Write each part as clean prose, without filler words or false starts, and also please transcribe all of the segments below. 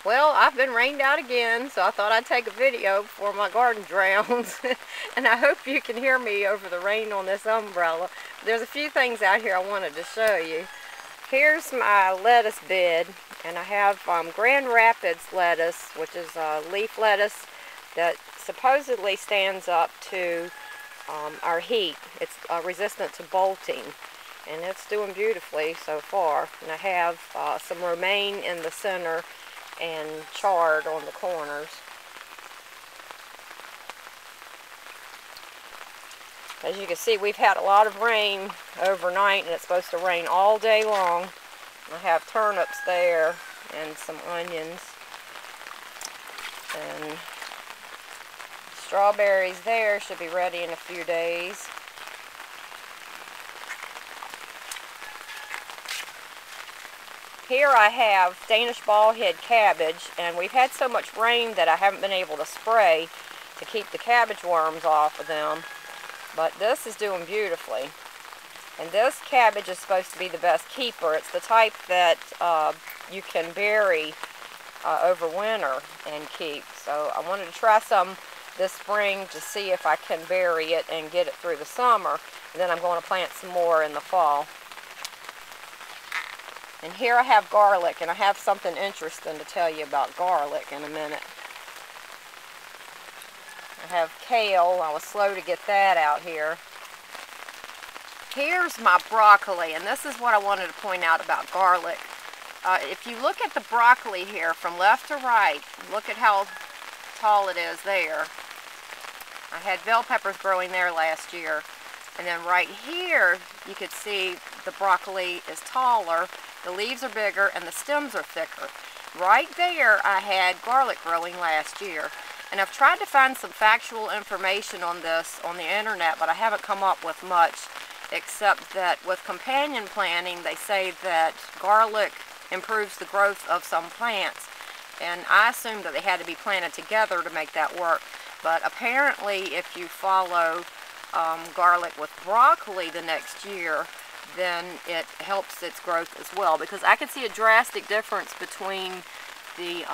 Well, I've been rained out again, so I thought I'd take a video before my garden drowns. And I hope you can hear me over the rain on this umbrella. There's a few things out here I wanted to show you. Here's my lettuce bed, and I have Grand Rapids lettuce, which is leaf lettuce that supposedly stands up to our heat. It's resistant to bolting, and it's doing beautifully so far. And I have some romaine in the center and chard on the corners. As you can see, we've had a lot of rain overnight, and it's supposed to rain all day long. I have turnips there and some onions, and strawberries there should be ready in a few days. Here I have Danish ballhead cabbage, and we've had so much rain that I haven't been able to spray to keep the cabbage worms off of them. But this is doing beautifully. And this cabbage is supposed to be the best keeper. It's the type that you can bury over winter and keep. So I wanted to try some this spring to see if I can bury it and get it through the summer. And then I'm going to plant some more in the fall. And here I have garlic, and I have something interesting to tell you about garlic in a minute. I have kale. I was slow to get that out here. Here's my broccoli, and this is what I wanted to point out about garlic. If you look at the broccoli here from left to right, look at how tall it is there. I had bell peppers growing there last year. And then right here, you could see the broccoli is taller, the leaves are bigger, and the stems are thicker. Right there, I had garlic growing last year. And I've tried to find some factual information on this on the internet, but I haven't come up with much, except that with companion planting, they say that garlic improves the growth of some plants. And I assumed that they had to be planted together to make that work. But apparently, if you follow garlic with broccoli the next year, then it helps its growth as well. Because I can see a drastic difference between the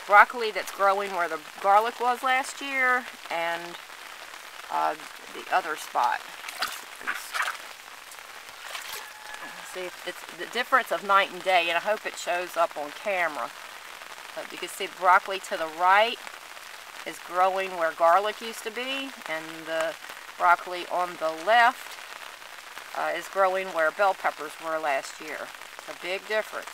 broccoli that's growing where the garlic was last year and the other spot. See, it's the difference of night and day, and I hope it shows up on camera. But you can see broccoli to the right is growing where garlic used to be, and the broccoli on the left is growing where bell peppers were last year. It's a big difference.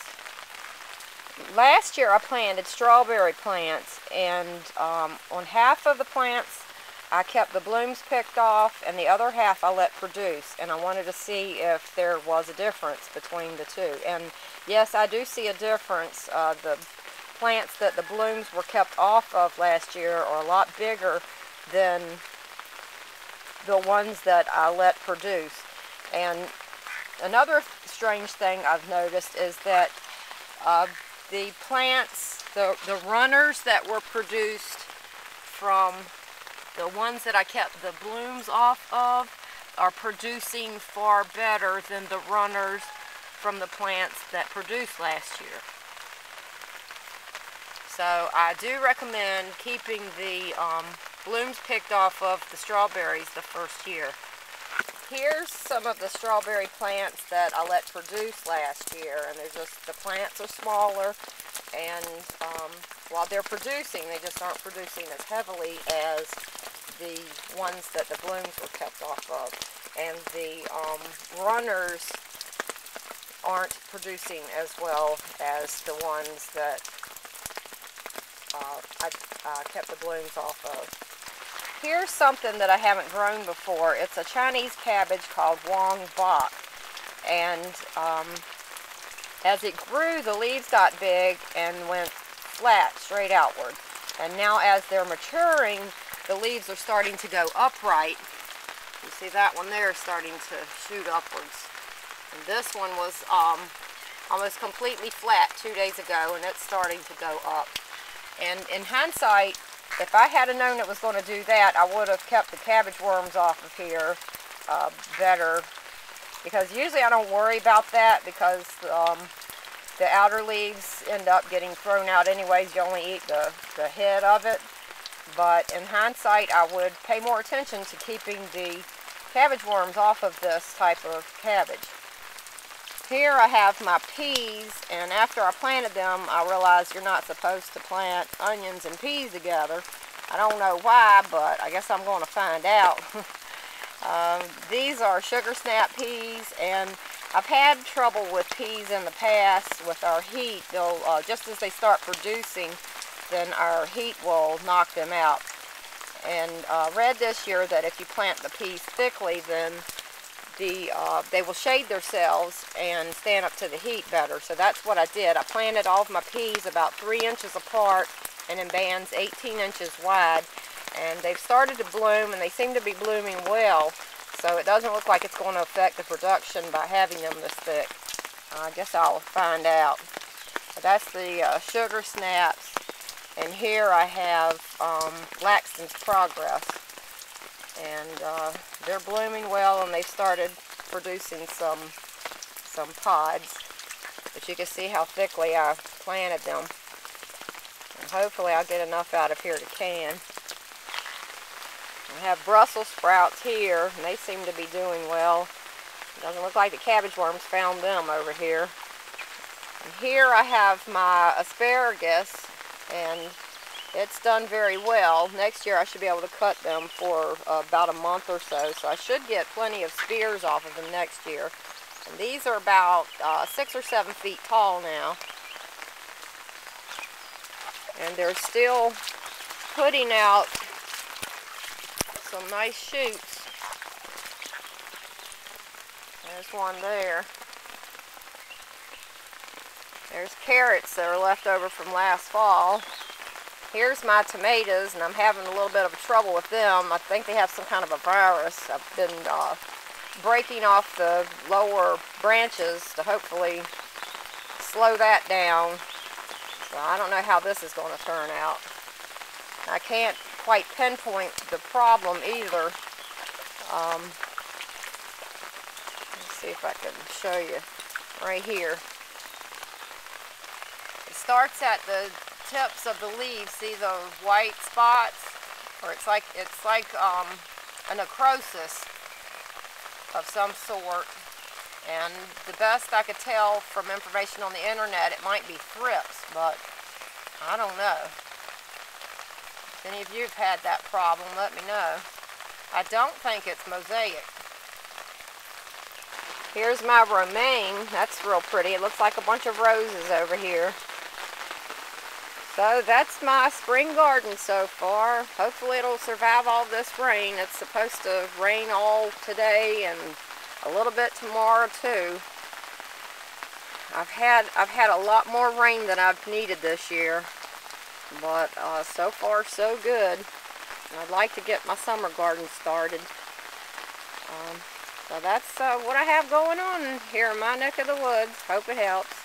Last year I planted strawberry plants, and on half of the plants I kept the blooms picked off, and the other half I let produce, and I wanted to see if there was a difference between the two. And yes, I do see a difference. The plants that the blooms were kept off of last year are a lot bigger than the ones that I let produce. And another strange thing I've noticed is that the plants, the runners that were produced from the ones that I kept the blooms off of are producing far better than the runners from the plants that produced last year. So I do recommend keeping the blooms picked off of the strawberries the first year. Here's some of the strawberry plants that I let produce last year, and the plants are smaller, and while they're producing, they just aren't producing as heavily as the ones that the blooms were kept off of. And the runners aren't producing as well as the ones that I kept the blooms off of. Here's something that I haven't grown before. It's a Chinese cabbage called Wong Bok. And as it grew, the leaves got big and went flat, straight outward. And now as they're maturing, the leaves are starting to go upright. You see that one there is starting to shoot upwards. And this one was almost completely flat 2 days ago, and it's starting to go up. And in hindsight, if I had known it was going to do that, I would have kept the cabbage worms off of here better. Because usually I don't worry about that, because the outer leaves end up getting thrown out anyways. You only eat the head of it. But in hindsight, I would pay more attention to keeping the cabbage worms off of this type of cabbage. Here I have my peas, and after I planted them, I realized you're not supposed to plant onions and peas together. I don't know why, but I guess I'm going to find out. These are sugar snap peas, and I've had trouble with peas in the past with our heat. They'll, just as they start producing, then our heat will knock them out. And read this year that if you plant the peas thickly, then they will shade themselves and stand up to the heat better. So that's what I did. I planted all of my peas about 3 inches apart and in bands 18 inches wide. And they've started to bloom, and they seem to be blooming well. So it doesn't look like it's going to affect the production by having them this thick. I guess I'll find out. But that's the sugar snaps. And here I have Laxton's Progress. And they're blooming well, and they've started producing some pods. But you can see how thickly I planted them. And hopefully I'll get enough out of here to can. I have Brussels sprouts here, and they seem to be doing well. It doesn't look like the cabbage worms found them over here. And here I have my asparagus, and it's done very well. Next year I should be able to cut them for about a month or so, so I should get plenty of spears off of them next year. And these are about 6 or 7 feet tall now. And they're still putting out some nice shoots. There's one there. There's carrots that are left over from last fall. Here's my tomatoes, and I'm having a little bit of trouble with them. I think they have some kind of a virus. I've been breaking off the lower branches to hopefully slow that down. So I don't know how this is going to turn out. I can't quite pinpoint the problem either. Let's see if I can show you right here. It starts at the tips of the leaves. See those white spots? Or it's like a necrosis of some sort. And the best I could tell from information on the internet, it might be thrips, but I don't know. If any of you have had that problem, let me know. I don't think it's mosaic. Here's my romaine. That's real pretty. It looks like a bunch of roses over here. So that's my spring garden so far. Hopefully it'll survive all this rain. It's supposed to rain all today and a little bit tomorrow too. I've had a lot more rain than I've needed this year, but so far so good. And I'd like to get my summer garden started. So that's what I have going on here in my neck of the woods. Hope it helps.